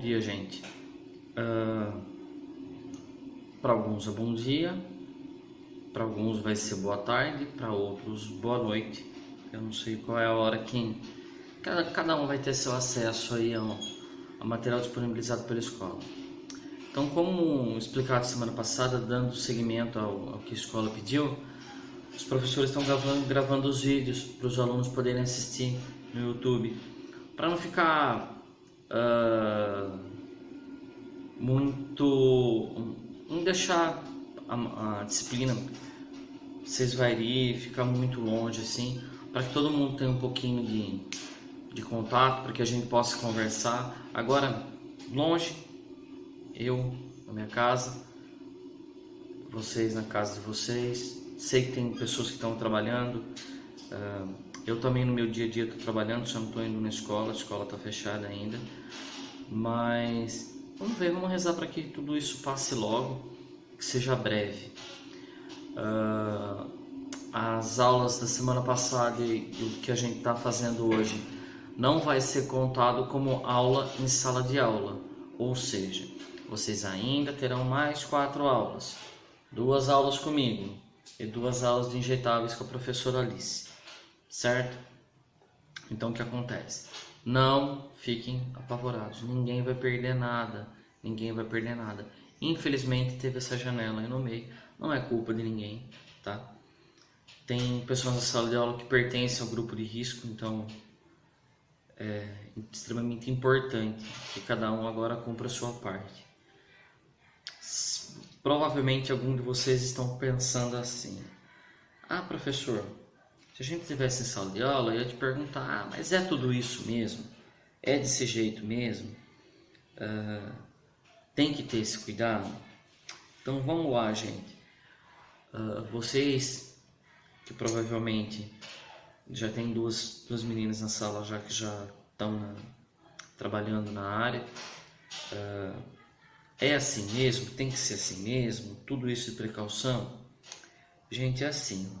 dia, gente. Para alguns é bom dia, para alguns vai ser boa tarde, para outros boa noite. Eu não sei qual é a hora que cada um vai ter seu acesso aí ao material disponibilizado pela escola. Então, como explicado semana passada, dando seguimento ao que a escola pediu, os professores estão gravando os vídeos para os alunos poderem assistir no YouTube, para não ficar não deixar a disciplina vocês variar, ficar muito longe assim, para que todo mundo tenha um pouquinho de contato, para que a gente possa conversar. Agora, longe, eu na minha casa, vocês na casa de vocês. Sei que tem pessoas que estão trabalhando, eu também no meu dia a dia estou trabalhando, só não estou indo na escola, a escola está fechada ainda, mas vamos rezar para que tudo isso passe logo, que seja breve. As aulas da semana passada e o que a gente está fazendo hoje não vai ser contado como aula em sala de aula, ou seja, vocês ainda terão mais 4 aulas, 2 aulas comigo e 2 aulas de injetáveis com a professora Alice, certo? Então o que acontece? Não fiquem apavorados, ninguém vai perder nada, Infelizmente teve essa janela aí no meio, não é culpa de ninguém, tá? Tem pessoas na sala de aula que pertencem ao grupo de risco, então é extremamente importante que cada um agora cumpra a sua parte. Provavelmente algum de vocês estão pensando assim: professor, se a gente estivesse em sala de aula, eu ia te perguntar, mas é tudo isso mesmo? É desse jeito mesmo? Tem que ter esse cuidado? Então vamos lá, gente. Vocês que provavelmente já tem duas meninas na sala já que já estão trabalhando na área, é assim mesmo? Tem que ser assim mesmo? Tudo isso de precaução? Gente, é assim.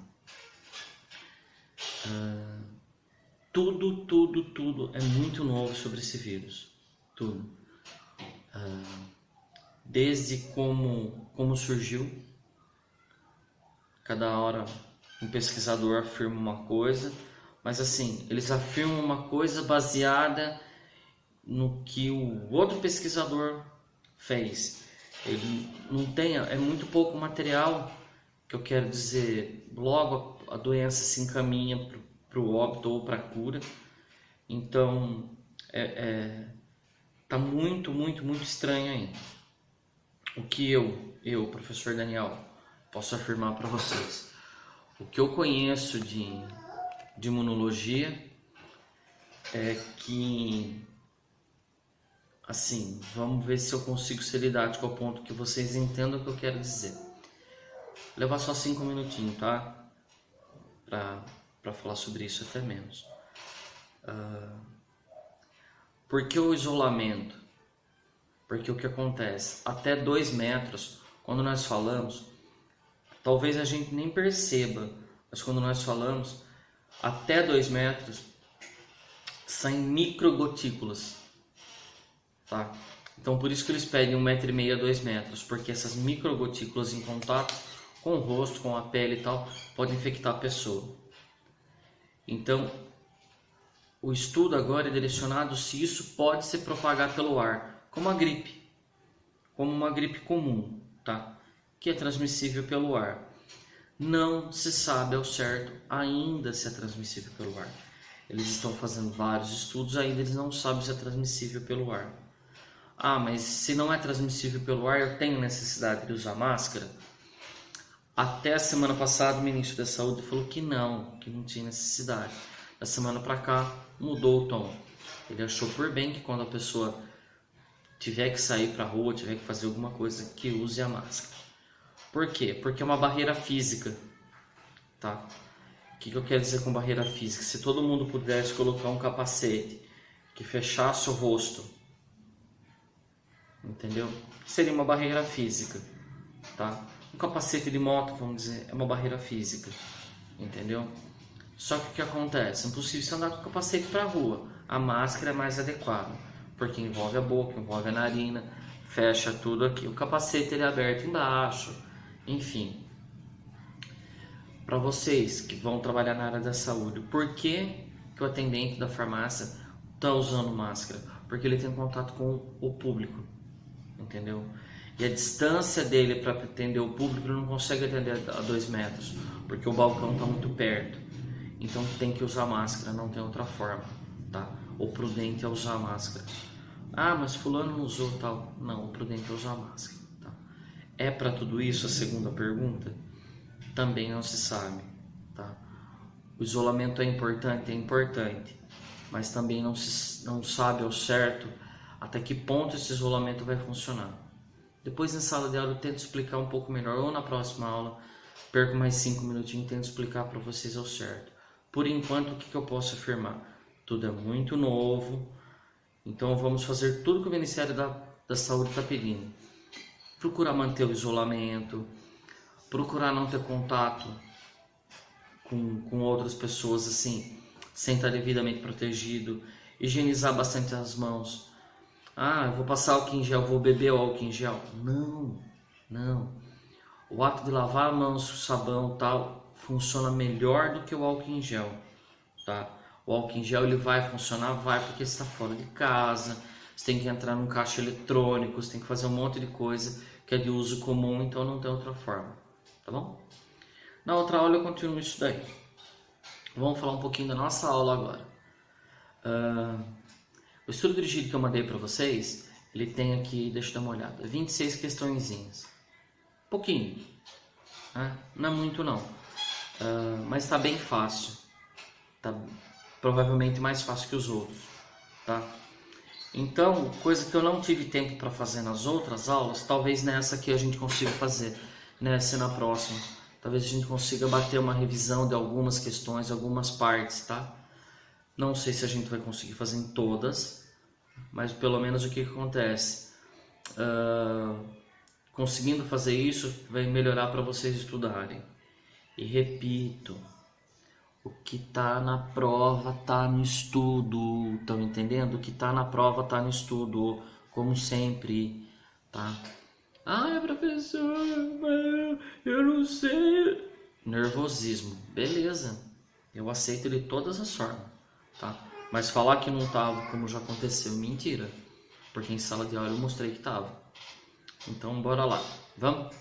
Tudo é muito novo sobre esse vírus. Tudo. Desde como surgiu. Cada hora um pesquisador afirma uma coisa, mas assim, eles afirmam uma coisa baseada no que o outro pesquisador fez. Ele não tem, é muito pouco material, que eu quero dizer, logo a doença se encaminha para o óbito ou para a cura. Então tá muito estranho ainda. O que eu, professor Daniel, posso afirmar para vocês, o que eu conheço de imunologia é que, assim, vamos ver se eu consigo ser didático ao ponto que vocês entendam o que eu quero dizer. Vou levar só 5 minutinhos, tá? Para falar sobre isso, até menos. Por que o isolamento? Porque o que acontece? Até 2 metros, quando nós falamos, talvez a gente nem perceba, mas quando nós falamos, até 2 metros, saem microgotículas, tá? Então por isso que eles pedem 1,5 m a 2 metros, porque essas microgotículas em contato com o rosto, com a pele e tal, podem infectar a pessoa. Então, o estudo agora é direcionado se isso pode se propagar pelo ar, como a gripe, como uma gripe comum, tá? Que é transmissível pelo ar. Não se sabe ao certo ainda se é transmissível pelo ar. Eles estão fazendo vários estudos, ainda eles não sabem se é transmissível pelo ar. Mas se não é transmissível pelo ar, eu tenho necessidade de usar máscara? Até a semana passada o ministro da Saúde falou que não tinha necessidade. Da semana para cá mudou o tom. Ele achou por bem que quando a pessoa tiver que sair para a rua, tiver que fazer alguma coisa, que use a máscara. Por quê? Porque é uma barreira física, tá? O que eu quero dizer com barreira física? Se todo mundo pudesse colocar um capacete que fechasse o rosto, entendeu? Seria uma barreira física, tá? Um capacete de moto, vamos dizer, é uma barreira física, entendeu? Só que o que acontece? É impossível você andar com capacete para a rua. A máscara é mais adequada. porque envolve a boca, envolve a narina, fecha tudo aqui. O capacete ele é aberto embaixo, enfim. Para vocês que vão trabalhar na área da saúde, por que o atendente da farmácia está usando máscara? Porque ele tem contato com o público, entendeu? E a distância dele para atender o público, ele não consegue atender a 2 metros, porque o balcão está muito perto. Então tem que usar máscara, não tem outra forma, tá? O prudente é usar máscara. Ah, mas fulano não usou tal. Não, o prudente é usar máscara, tá? É para tudo isso a segunda pergunta? Também não se sabe, tá? O isolamento é importante, mas também não sabe ao certo até que ponto esse isolamento vai funcionar. Depois, em sala de aula, eu tento explicar um pouco melhor, ou na próxima aula, perco mais 5 minutinhos e tento explicar para vocês ao certo. Por enquanto, o que eu posso afirmar? Tudo é muito novo, então vamos fazer tudo que o Ministério da Saúde está pedindo. Procurar manter o isolamento, procurar não ter contato com outras pessoas assim, sem estar devidamente protegido, higienizar bastante as mãos. Ah, eu vou passar álcool em gel, vou beber o álcool em gel. Não. O ato de lavar as mãos com sabão tal funciona melhor do que o álcool em gel, tá? O álcool em gel ele vai funcionar, porque você está fora de casa, você tem que entrar num caixa eletrônico, você tem que fazer um monte de coisa que é de uso comum, então não tem outra forma, tá bom? Na outra aula eu continuo isso daí. Vamos falar um pouquinho da nossa aula agora. O estudo dirigido que eu mandei para vocês, ele tem aqui, deixa eu dar uma olhada, 26 questõezinhas. Pouquinho, né? Não é muito não, mas está bem fácil. Tá provavelmente mais fácil que os outros, tá? Então, coisa que eu não tive tempo para fazer nas outras aulas, talvez nessa aqui a gente consiga fazer, nessa e na próxima. Talvez a gente consiga bater uma revisão de algumas questões, algumas partes, tá? Não sei se a gente vai conseguir fazer em todas, mas pelo menos o que acontece? Conseguindo fazer isso, vai melhorar para vocês estudarem. E repito, o que está na prova está no estudo, estão entendendo? O que está na prova está no estudo, como sempre, tá? Ah, professor, eu não sei. Nervosismo, beleza, eu aceito de todas as formas, tá? Mas falar que não estava, como já aconteceu, mentira, porque em sala de aula eu mostrei que estava. Então, bora lá, vamos?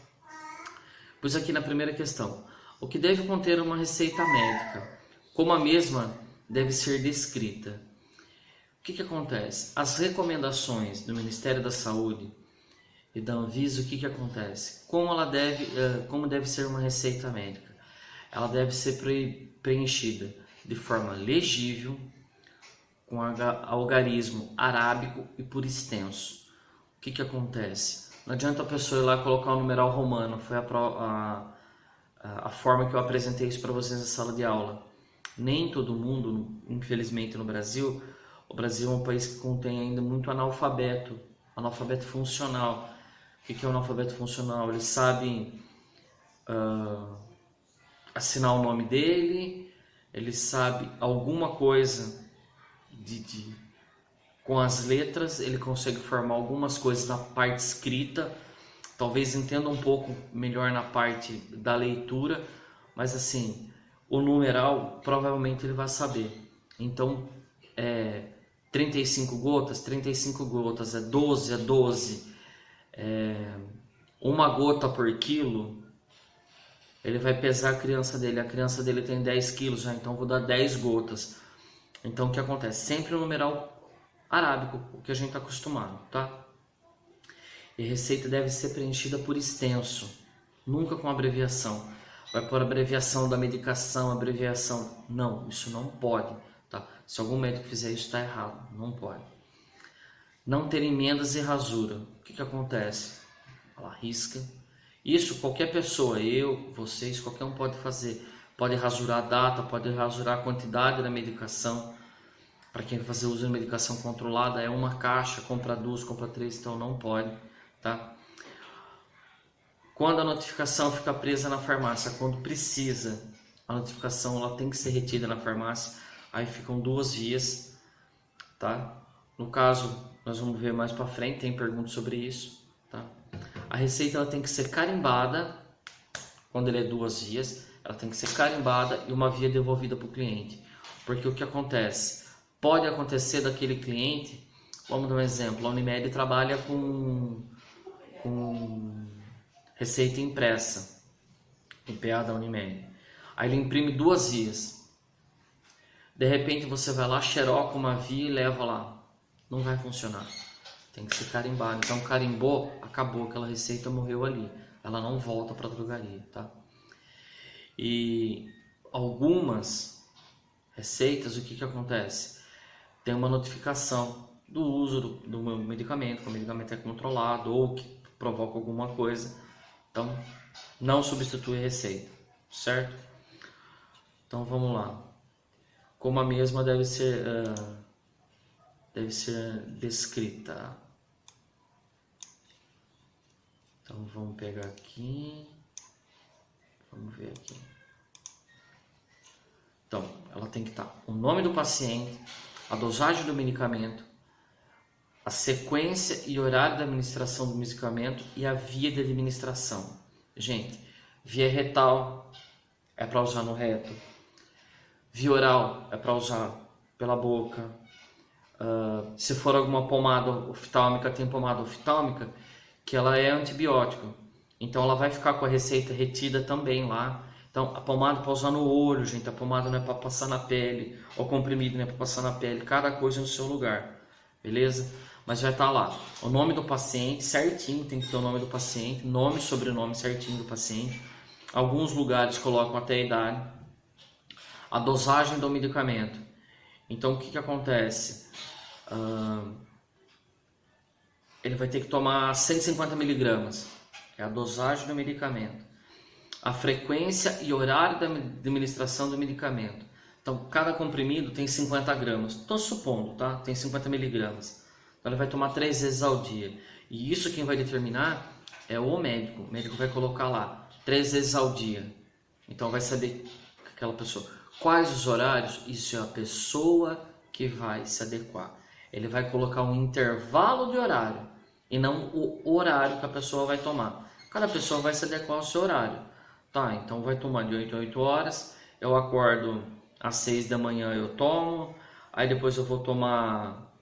Pois aqui na primeira questão, o que deve conter uma receita médica? Como a mesma deve ser descrita? O que acontece? As recomendações do Ministério da Saúde e da Anvisa, o que acontece? Como deve ser uma receita médica? Ela deve ser preenchida de forma legível, com algarismo arábico e por extenso. O que acontece? Não adianta a pessoa ir lá colocar o numeral romano, foi a forma que eu apresentei isso para vocês na sala de aula. Nem todo mundo, infelizmente no Brasil, o Brasil é um país que contém ainda muito analfabeto funcional. O que é o analfabeto funcional? Ele sabe assinar o nome dele, ele sabe alguma coisa com as letras, ele consegue formar algumas coisas na parte escrita, talvez entenda um pouco melhor na parte da leitura, mas assim, o numeral provavelmente ele vai saber. Então, 35 gotas é 12, uma gota por quilo, ele vai pesar a criança dele tem 10 quilos, então vou dar 10 gotas. Então o que acontece? Sempre o numeral arábico, o que a gente está acostumado, tá? E a receita deve ser preenchida por extenso, nunca com abreviação. Vai por abreviação da medicação, abreviação. Não, isso não pode, tá? Se algum médico fizer isso, está errado, não pode. Não ter emendas e rasura. O que acontece? Ela risca. Isso qualquer pessoa, eu, vocês, qualquer um pode fazer. Pode rasurar a data, pode rasurar a quantidade da medicação. Para quem vai fazer uso de medicação controlada, é uma caixa, compra 2, compra 3, então não pode, tá? Quando a notificação fica presa na farmácia, quando precisa, a notificação ela tem que ser retida na farmácia, aí ficam 2 vias, tá? No caso, nós vamos ver mais para frente, tem perguntas sobre isso, tá? A receita ela tem que ser carimbada, quando ele é 2 vias, ela tem que ser carimbada e uma via devolvida para o cliente. Porque o que acontece? Pode acontecer daquele cliente, vamos dar um exemplo, a Unimed trabalha com receita impressa, o PA da Unimed. Aí ele imprime 2 vias. De repente você vai lá, xeroca uma via e leva lá. Não vai funcionar. Tem que ser carimbado. Então carimbou, acabou, aquela receita morreu ali. Ela não volta para a drogaria, tá? E algumas receitas, o que acontece? Tem uma notificação do uso do medicamento, que o medicamento é controlado ou que provoca alguma coisa. Então, não substitui receita, certo? Então, vamos lá. Como a mesma deve ser descrita. Então, vamos pegar aqui. Vamos ver aqui. Então, ela tem que estar o nome do paciente, a dosagem do medicamento, a sequência e horário da administração do medicamento e a via de administração. Gente, via retal é para usar no reto, via oral é para usar pela boca. Se for alguma pomada oftálmica, tem pomada oftálmica que ela é antibiótico. Então ela vai ficar com a receita retida também lá. Então a pomada é para usar no olho, gente. A pomada não é para passar na pele. O comprimido não é para passar na pele. Cada coisa no seu lugar. Beleza? Mas vai estar lá o nome do paciente certinho. Tem que ter o nome do paciente. Nome e sobrenome certinho do paciente. Alguns lugares colocam até a idade. A dosagem do medicamento. Então o que acontece? Ele vai ter que tomar 150 miligramas. É a dosagem do medicamento. A frequência e horário da administração do medicamento. Então, cada comprimido tem 50 gramas. Estou supondo, tá? Tem 50 miligramas. Então, ele vai tomar 3 vezes ao dia. E isso quem vai determinar é o médico. O médico vai colocar lá 3 vezes ao dia. Então, vai saber aquela pessoa. Quais os horários? Isso é a pessoa que vai se adequar. Ele vai colocar um intervalo de horário e não o horário que a pessoa vai tomar. Cada pessoa vai se adequar ao seu horário. Tá, então vai tomar de 8 a 8 horas. Eu acordo às 6 da manhã, eu tomo. Aí depois eu vou tomar,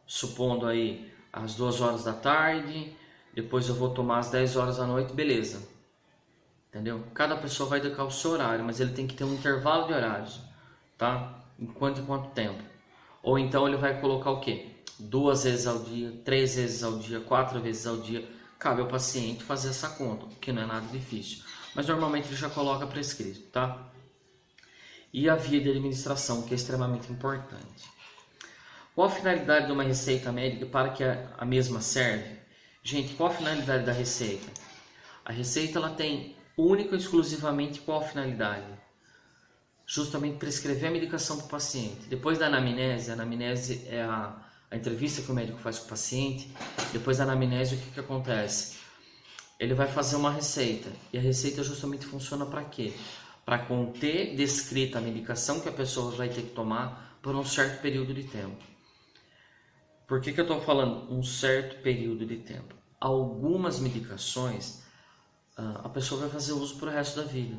supondo aí, às 2 horas da tarde. Depois eu vou tomar às 10 horas da noite, beleza. Entendeu? Cada pessoa vai adequar o seu horário, mas ele tem que ter um intervalo de horários. Tá? Em quanto tempo? Ou então ele vai colocar o quê? 2 vezes ao dia, 3 vezes ao dia, 4 vezes ao dia. Cabe ao paciente fazer essa conta, que não é nada difícil. Mas normalmente ele já coloca prescrito, tá? E a via de administração, que é extremamente importante. Qual a finalidade de uma receita médica para que a mesma serve? Gente, qual a finalidade da receita? A receita ela tem única e exclusivamente qual finalidade? Justamente prescrever a medicação para o paciente. Depois da anamnese, a anamnese é a entrevista que o médico faz com o paciente. Depois da anamnese, o que acontece? Ele vai fazer uma receita. E a receita justamente funciona para quê? Para conter descrita a medicação que a pessoa vai ter que tomar por um certo período de tempo. Por que eu estou falando um certo período de tempo? Algumas medicações a pessoa vai fazer uso para o resto da vida.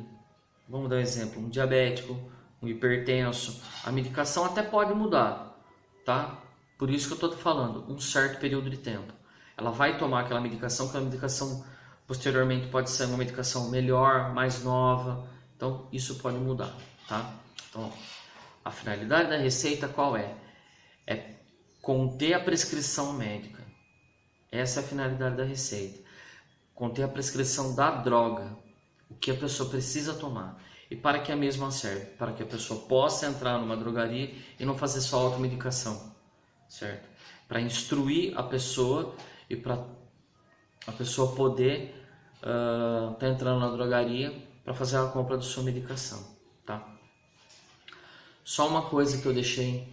Vamos dar um exemplo, um diabético, um hipertenso. A medicação até pode mudar, tá? Por isso que eu estou falando, um certo período de tempo. Ela vai tomar aquela medicação, que a medicação posteriormente pode ser uma medicação melhor, mais nova. Então, isso pode mudar, tá? Então, a finalidade da receita qual é? É conter a prescrição médica. Essa é a finalidade da receita. Conter a prescrição da droga, o que a pessoa precisa tomar. E para que a mesma serve? Para que a pessoa possa entrar numa drogaria e não fazer só automedicação, certo? Para instruir a pessoa e para a pessoa poder estar entrando na drogaria para fazer a compra da sua medicação, tá? Só uma coisa que eu deixei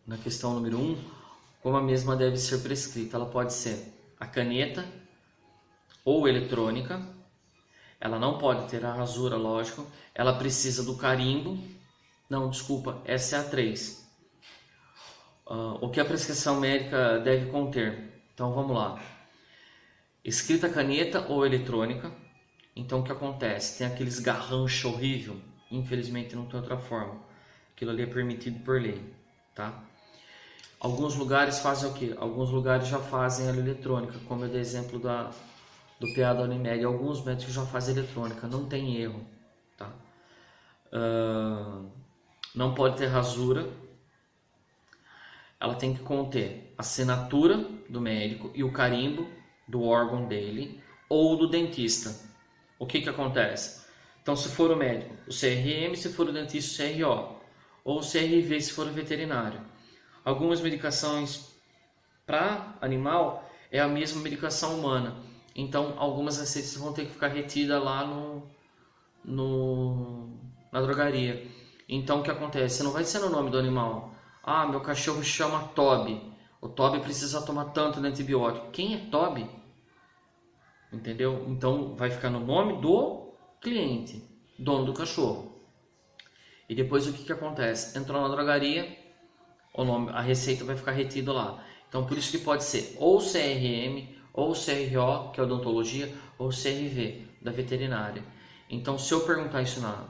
na questão número 1, como a mesma deve ser prescrita. Ela pode ser a caneta ou eletrônica. Ela não pode ter a rasura, lógico. Ela precisa do carimbo. Não, desculpa, essa é a 3. O que a prescrição médica deve conter? Então vamos lá. Escrita caneta ou eletrônica. Então o que acontece? Tem aqueles garranchos horrível. Infelizmente não tem outra forma. Aquilo ali é permitido por lei, tá? Alguns lugares fazem o quê? Alguns lugares já fazem ela eletrônica, como eu dei exemplo do PA da Unimed. Alguns médicos já fazem eletrônica, não tem erro, tá? Não pode ter rasura. Ela tem que conter a assinatura do médico e o carimbo do órgão dele ou do dentista. O que acontece? Então, se for o médico, o CRM; se for o dentista, o CRO, ou o CRV se for o veterinário. Algumas medicações para animal é a mesma medicação humana. Então, algumas receitas vão ter que ficar retidas lá na drogaria. Então, o que acontece? Não vai ser no nome do animal. Ah, meu cachorro chama Toby. O Toby precisa tomar tanto de antibiótico. Quem é Toby? Entendeu? Então, vai ficar no nome do cliente, dono do cachorro. E depois o que acontece? Entrou na drogaria, a receita vai ficar retida lá. Então, por isso que pode ser ou CRM, ou CRO, que é odontologia, ou CRV, da veterinária. Então, se eu perguntar isso na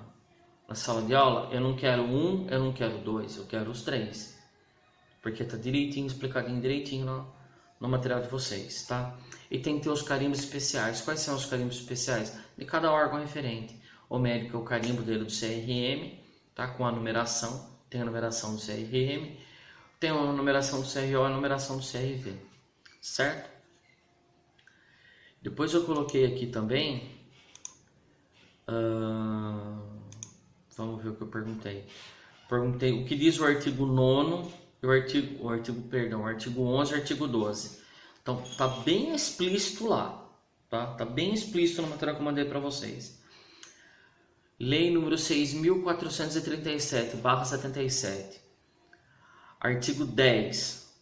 sala de aula, eu não quero um, eu não quero dois, eu quero os três. Porque está direitinho, explicadinho direitinho no material de vocês, tá? E tem que ter os carimbos especiais. Quais são os carimbos especiais? De cada órgão referente. O médico é o carimbo dele do CRM, tá? Com a numeração. Tem a numeração do CRM, tem a numeração do CRO, a numeração do CRV, certo? Depois eu coloquei aqui também, vamos ver o que eu perguntei. Perguntei o que diz o artigo 9º, o artigo 11 e o artigo 12. Então, tá bem explícito lá, tá? Tá bem explícito na matéria que eu mandei para vocês. Lei número 6.437/77. Artigo 10,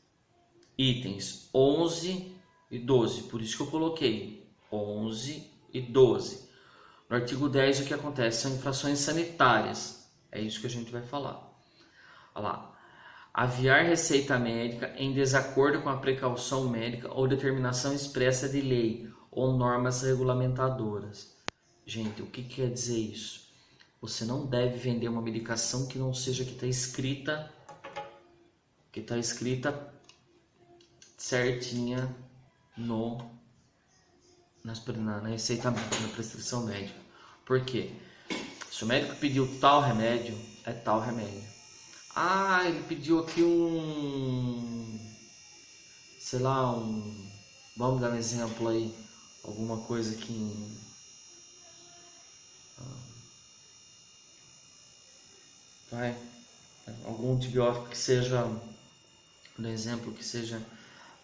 itens 11 e 12. Por isso que eu coloquei 11 e 12. No artigo 10, o que acontece? São infrações sanitárias. É isso que a gente vai falar. Olha lá. Aviar receita médica em desacordo com a precaução médica ou determinação expressa de lei ou normas regulamentadoras. Gente, o que quer dizer isso? Você não deve vender uma medicação que não seja que está escrita certinha na receita médica, na prescrição médica. Por quê? Se o médico pediu tal remédio, é tal remédio. Ah, ele pediu aqui vamos dar um exemplo aí, alguma coisa que algum antibiótico que seja, por exemplo, que seja,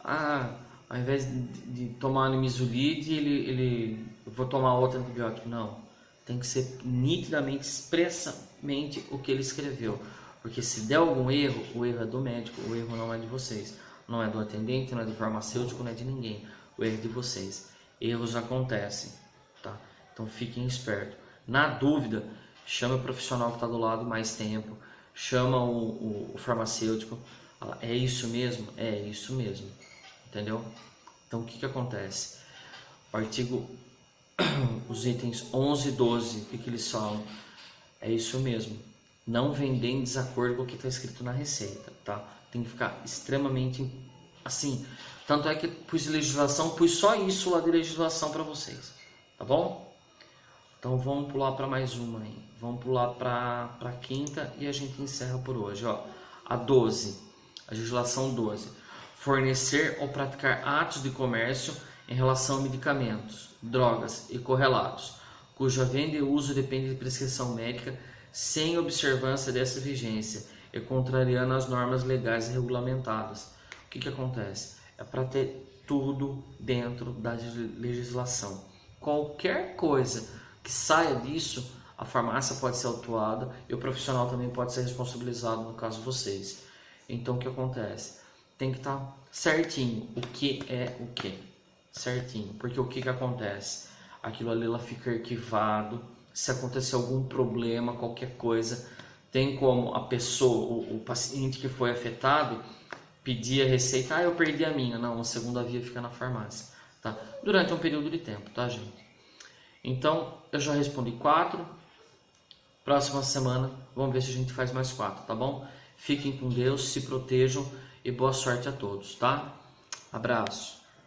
ao invés de tomar nimesulide, eu vou tomar outro antibiótico. Não, tem que ser nitidamente, expressamente o que ele escreveu. Porque se der algum erro, o erro é do médico, o erro não é de vocês. Não é do atendente, não é do farmacêutico, não é de ninguém. O erro é de vocês. Erros acontecem, tá? Então fiquem espertos. Na dúvida, chama o profissional que está do lado mais tempo. Chama o farmacêutico. Fala, é isso mesmo? É isso mesmo. Entendeu? Então o que acontece? O artigo, os itens 11 e 12, o que eles falam? É isso mesmo. Não vender em desacordo com o que está escrito na receita, tá? Tem que ficar extremamente assim. Tanto é que pus só isso lá de legislação para vocês, tá bom? Então vamos pular para mais uma aí. Vamos pular para a quinta e a gente encerra por hoje, ó. A 12, a legislação 12. Fornecer ou praticar atos de comércio em relação a medicamentos, drogas e correlatos, cuja venda e uso depende de prescrição médica, sem observância dessa vigência e contrariando as normas legais e regulamentadas. O que acontece? É para ter tudo dentro da legislação. Qualquer coisa que saia disso, a farmácia pode ser autuada e o profissional também pode ser responsabilizado, no caso de vocês. Então o que acontece? Tem que estar certinho o que é o que. Certinho. Porque o que acontece? Aquilo ali ela fica arquivado. Se acontecer algum problema, qualquer coisa, tem como a pessoa, o paciente que foi afetado, pedir a receita, eu perdi a minha. Não, a segunda via fica na farmácia, tá? Durante um período de tempo, tá, gente? Então, eu já respondi 4. Próxima semana, vamos ver se a gente faz mais 4, tá bom? Fiquem com Deus, se protejam e boa sorte a todos, tá? Abraço.